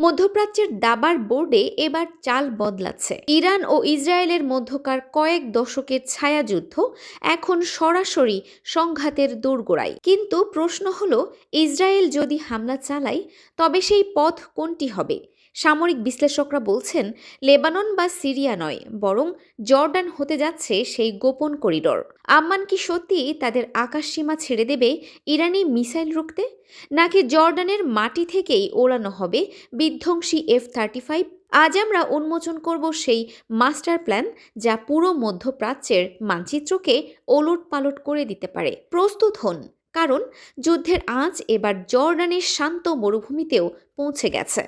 মধ্যপ্রাচ্যের দাবার বোর্ডে এবার চাল বদলাচ্ছে। ইরান ও ইসরায়েলের মধ্যকার কয়েক দশকের ছায়াযুদ্ধ এখন সরাসরি সংঘাতের দোরগোড়ায়। কিন্তু প্রশ্ন হলো, ইসরায়েল যদি হামলা চালায় তবে সেই পথ কোনটি হবে? সামরিক বিশ্লেষকরা বলছেন, লেবানন বা সিরিয়া নয়, বরং জর্ডান হতে যাচ্ছে সেই গোপন করিডোর। আম্মান কি সত্যি তাদের আকাশসীমা ছেড়ে দেবে ইরানি মিসাইল রুখতে, নাকি জর্ডানের মাটি থেকেই ওড়ানো হবে বিধ্বংসী F-35? আজ আমরা উন্মোচন করব সেই মাস্টার প্ল্যান যা পুরো মধ্যপ্রাচ্যের মানচিত্রকে ওলটপালট করে দিতে পারে। প্রস্তুত হন, কারণ যুদ্ধের আঁচ এবার জর্ডানের শান্ত মরুভূমিতেও পৌঁছে গেছে।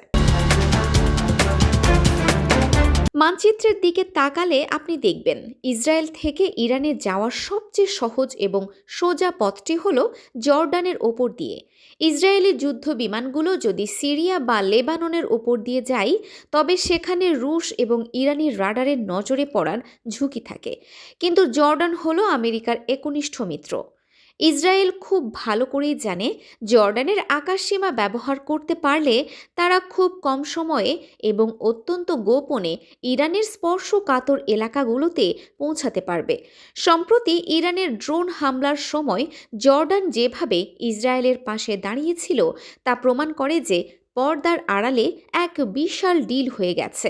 মানচিত্রের দিকে তাকালে আপনি দেখবেন, ইসরায়েল থেকে ইরানে যাওয়ার সবচেয়ে সহজ এবং সোজা পথটি হল জর্ডানের ওপর দিয়ে। ইসরায়েলি যুদ্ধ বিমানগুলো যদি সিরিয়া বা লেবাননের ওপর দিয়ে যায়, তবে সেখানে রুশ এবং ইরানি রাডারের নজরে পড়ার ঝুঁকি থাকে। কিন্তু জর্ডান হলো আমেরিকার একনিষ্ঠ মিত্র। ইসরায়েল খুব ভালো করেই জানে, জর্ডানের আকাশসীমা ব্যবহার করতে পারলে তারা খুব কম সময়ে এবং অত্যন্ত গোপনে ইরানের স্পর্শকাতর এলাকাগুলোতে পৌঁছাতে পারবে। সম্প্রতি ইরানের ড্রোন হামলার সময় জর্ডান যেভাবে ইসরায়েলের পাশে দাঁড়িয়েছিল তা প্রমাণ করে যে পর্দার আড়ালে এক বিশাল ডিল হয়ে গেছে।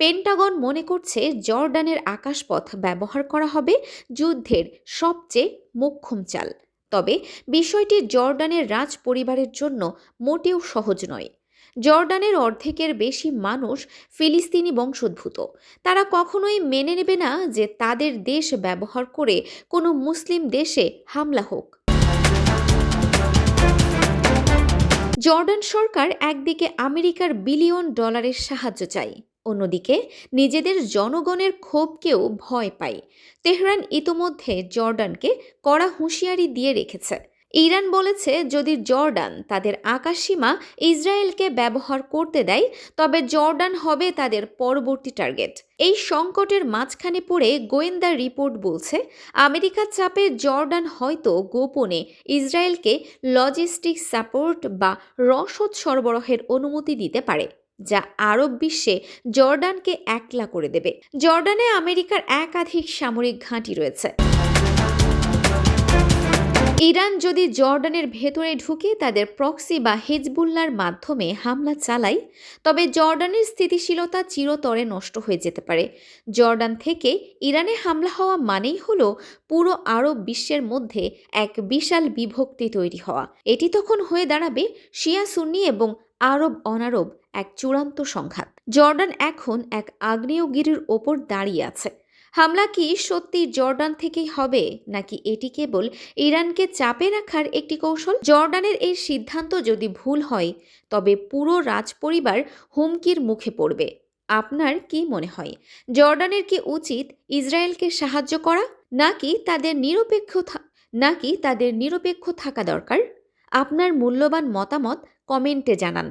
পেন্টাগন মনে করছে জর্ডানের আকাশপথ ব্যবহার করা হবে যুদ্ধের সবচেয়ে মোক্ষম চাল। তবে বিষয়টি জর্ডানের রাজ পরিবারের জন্য মোটেও সহজ নয়। জর্ডানের অর্ধেকের বেশি মানুষ ফিলিস্তিনি বংশোদ্ভূত। তারা কখনোই মেনে নেবে না যে তাদের দেশ ব্যবহার করে কোনো মুসলিম দেশে হামলা হোক। জর্ডান সরকার একদিকে আমেরিকার বিলিয়ন ডলারের সাহায্য চায়, অন্যদিকে নিজেদের জনগণের ক্ষোভকেও ভয় পায়। তেহরান ইতোমধ্যে জর্ডানকে কড়া হুঁশিয়ারি দিয়ে রেখেছে। ইরান বলেছে, যদি জর্ডান তাদের আকাশসীমা ইসরায়েলকে ব্যবহার করতে দেয়, তবে জর্ডান হবে তাদের পরবর্তী টার্গেট। এই সংকটের মাঝখানে পড়ে গোয়েন্দা রিপোর্ট বলছে, আমেরিকার চাপে জর্ডান হয়তো গোপনে ইসরায়েলকে লজিস্টিক সাপোর্ট বা রসদ সরবরাহের অনুমতি দিতে পারে, যা আরব বিশ্বে জর্ডানকে একলা করে দেবে। জর্ডানে আমেরিকার একাধিক সামরিক ঘাঁটি রয়েছে। ইরান যদি জর্ডানের ভেতরে ঢুকে তাদের প্রক্সি বা হিজবুল্লার মাধ্যমে হামলা চালায়, তবে জর্ডানের স্থিতিশীলতা চিরতরে নষ্ট হয়ে যেতে পারে। জর্ডান থেকে ইরানে হামলা হওয়া মানেই হলো পুরো আরব বিশ্বের মধ্যে এক বিশাল বিভক্তি তৈরি হওয়া। এটি তখন হয়ে দাঁড়াবে শিয়া সুন্নি এবং আরব অনারব এক চূড়ান্ত সংঘাত। জর্ডান এখন এক আগ্নেয়গিরির ওপর দাঁড়িয়ে আছে। হামলা কি সত্যি জর্ডান থেকেই হবে, নাকি এটি কেবল ইরানকে চাপে রাখার একটি কৌশল? জর্ডানের এই সিদ্ধান্ত যদি ভুল হয়, তবে পুরো রাজপরিবার হুমকির মুখে পড়বে। আপনার কি মনে হয়, জর্ডানের কি উচিত ইসরায়েলকে সাহায্য করা, নাকি তাদের নিরপেক্ষ থাকা দরকার? আপনার মূল্যবান মতামত কমেন্টে জানান।